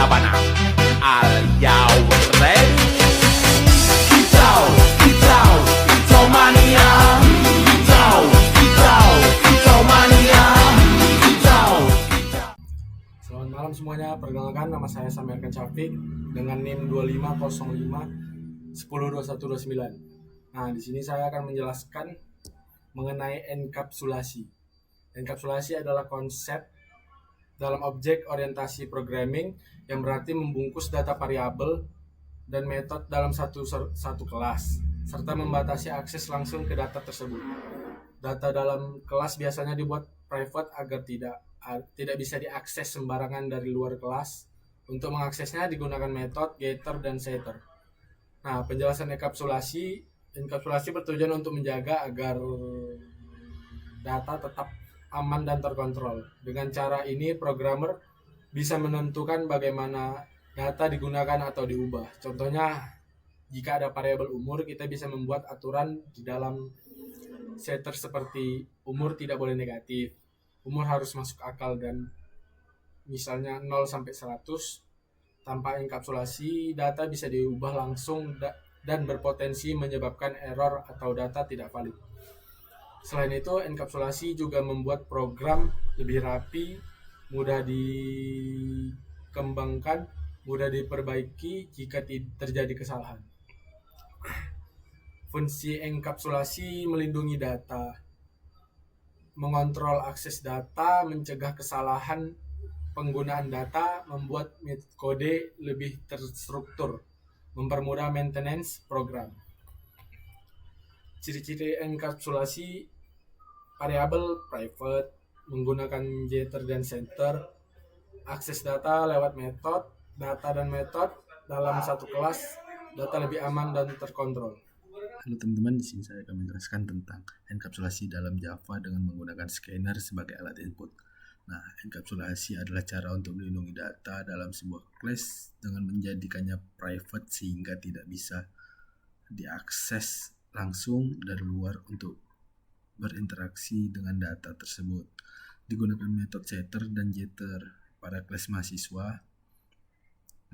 sabana. Are you ready? Kicau, kicau, kicau mania. Kicau, kicau, kicau mania. Kicau, kicau. Selamat malam semuanya, perkenalkan nama saya Samerkan Syafiq dengan NIM 2505 102129. Nah, di sini saya akan menjelaskan mengenai enkapsulasi. Enkapsulasi adalah konsep dalam objek orientasi programming yang berarti membungkus data variabel dan metode dalam satu kelas serta membatasi akses langsung ke data tersebut. Data dalam kelas biasanya dibuat private agar tidak bisa diakses sembarangan dari luar kelas. Untuk mengaksesnya digunakan metode getter dan setter. Nah, penjelasan enkapsulasi bertujuan untuk menjaga agar data tetap aman dan terkontrol. Dengan cara ini, programmer bisa menentukan bagaimana data digunakan atau diubah. Contohnya, jika ada variabel umur, kita bisa membuat aturan di dalam setter seperti umur tidak boleh negatif, umur harus masuk akal, dan misalnya 0 sampai 100. Tanpa enkapsulasi, data bisa diubah langsung dan berpotensi menyebabkan error atau data tidak valid. Selain itu, enkapsulasi juga membuat program lebih rapi, mudah dikembangkan, mudah diperbaiki jika terjadi kesalahan. Fungsi enkapsulasi melindungi data, mengontrol akses data, mencegah kesalahan penggunaan data, membuat kode lebih terstruktur, mempermudah maintenance program. Ciri-ciri enkapsulasi: variabel private, menggunakan getter dan setter, akses data lewat metode, data dan metode dalam satu kelas, data lebih aman dan terkontrol. Halo teman-teman, di sini saya akan menjelaskan tentang enkapsulasi dalam Java dengan menggunakan scanner sebagai alat input. Nah, enkapsulasi adalah cara untuk melindungi data dalam sebuah class dengan menjadikannya private sehingga tidak bisa diakses langsung dari luar untuk berinteraksi dengan data tersebut. Digunakan metode setter dan getter. Pada kelas mahasiswa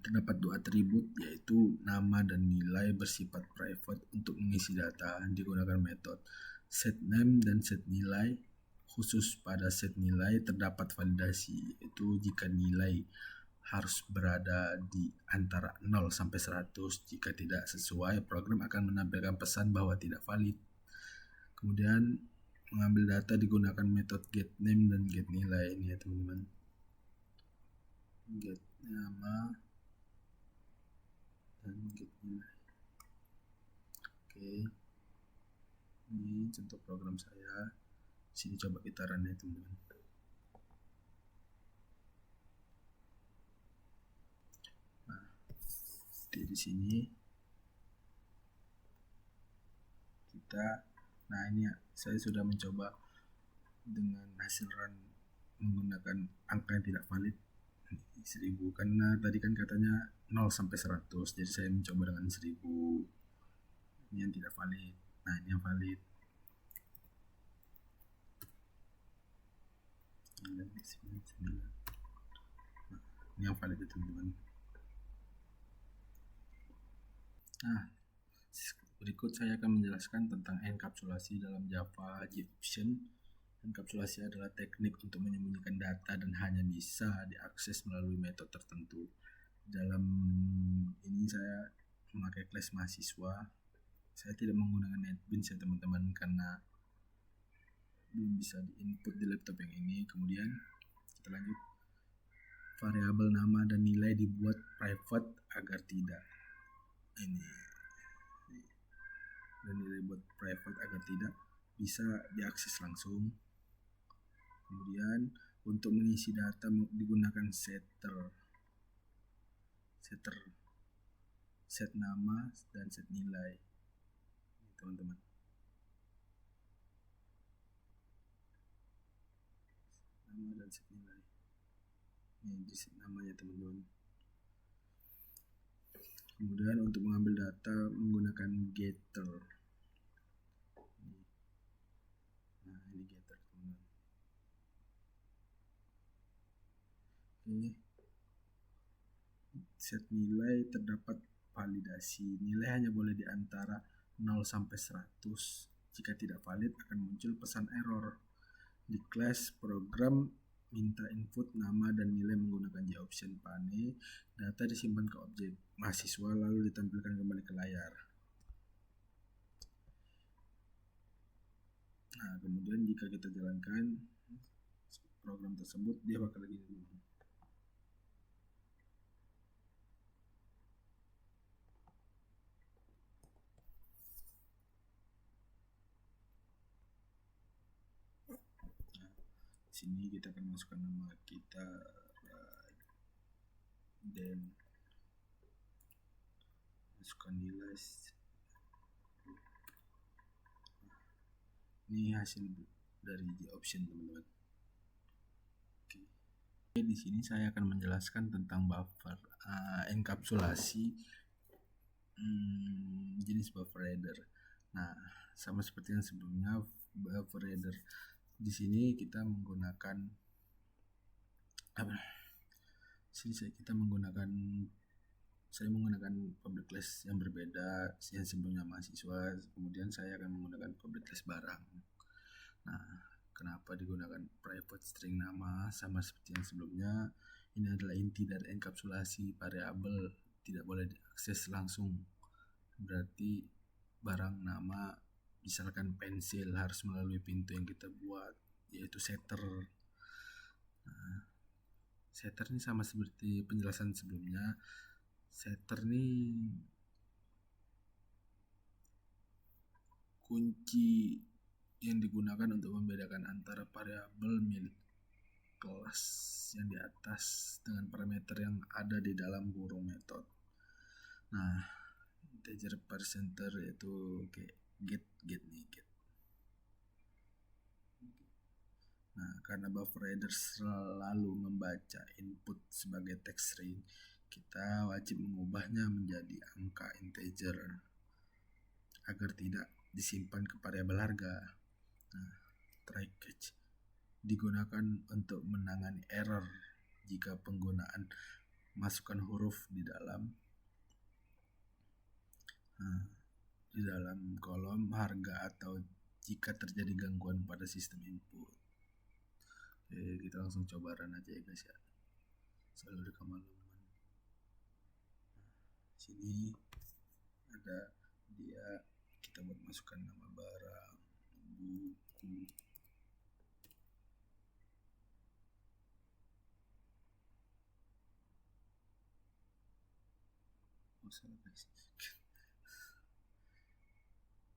terdapat dua atribut, yaitu nama dan nilai bersifat private. Untuk mengisi data digunakan metode setName dan setNilai. Khusus pada setNilai terdapat validasi, yaitu jika nilai harus berada di antara 0 sampai 100. Jika tidak sesuai, program akan menampilkan pesan bahwa tidak valid. Kemudian mengambil data digunakan metode getName dan getNilai. Ini ya teman-teman, get nama dan getNilai. Oke, ini contoh program saya. Sini coba kita run ya teman-teman. Nah, di sini kita, nah ini ya, saya sudah mencoba dengan hasil run menggunakan angka yang tidak valid 1000, karena tadi kan katanya 0 sampai 100, jadi saya mencoba dengan 1000. Ini yang tidak valid. Nah, ini yang valid. Nah, ini yang valid ya teman-teman. Nah, berikut saya akan menjelaskan tentang enkapsulasi dalam Java Egyptian. Enkapsulasi adalah teknik untuk menyembunyikan data dan hanya bisa diakses melalui metode tertentu. Dalam ini saya memakai kelas mahasiswa. Saya tidak menggunakan NetBeans ya teman-teman, karena belum bisa diinput di laptop yang ini. Kemudian kita lanjut. Variabel nama dan nilai dibuat private agar tidak dan nilai buat private agar tidak bisa diakses langsung. Kemudian untuk mengisi data digunakan setter, set nama dan set nilai. Ini teman-teman. Nama dan set nilai. Ini di set namanya teman-teman. Kemudian untuk mengambil data menggunakan getter. Nah, ini getter teman-teman. Oke. set nilai terdapat validasi. Nilai hanya boleh di antara 0 sampai 100. Jika tidak valid akan muncul pesan error. Di kelas program minta input nama dan nilai menggunakan JOption pane. Data disimpan ke objek mahasiswa lalu ditampilkan kembali ke layar. Nah, kemudian jika kita jalankan program tersebut, dia bakal lagi dulu. Sini kita akan masukkan nama kita dan masukkan nilai. Ini hasil dari JOption, teman-teman. Oke. Di sini saya akan menjelaskan tentang buffer enkapsulasi jenis buffer header. Nah, sama seperti yang sebelumnya, buffer header di sini kita menggunakan saya menggunakan public class yang berbeda yang sebelumnya mahasiswa, kemudian saya akan menggunakan public class barang. Nah, kenapa digunakan private string nama sama seperti yang sebelumnya? Ini adalah inti dari enkapsulasi variabel, tidak boleh diakses langsung. Berarti barang nama misalkan pensil harus melalui pintu yang kita buat, yaitu setter. Nah, setter ini sama seperti penjelasan sebelumnya. Setter ini kunci yang digunakan untuk membedakan antara variabel milik kelas yang di atas dengan parameter yang ada di dalam kurung metode. Nah, integer percenter yaitu get. Nah, karena buffer header selalu membaca input sebagai text string, kita wajib mengubahnya menjadi angka integer agar tidak disimpan ke variabel harga. Nah, try catch digunakan untuk menangani error jika penggunaan masukkan huruf di dalam kolom harga atau jika terjadi gangguan pada sistem input. Oke, kita langsung coba run aja ya guys ya. Selalu rekaman teman-teman. Sini ada dia, kita buat masukkan nama barang, buku. Oh, salah guys.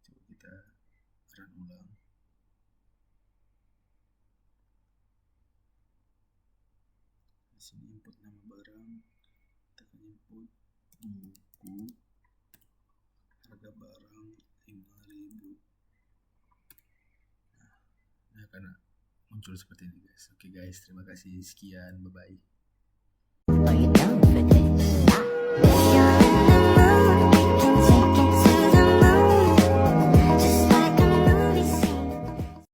Coba kita run ulang. Di sini input nama barang, tekan input buku, harga barang 5.000. Nah, ini akan muncul seperti ini guys. Oke guys, terima kasih, sekian, bye bye.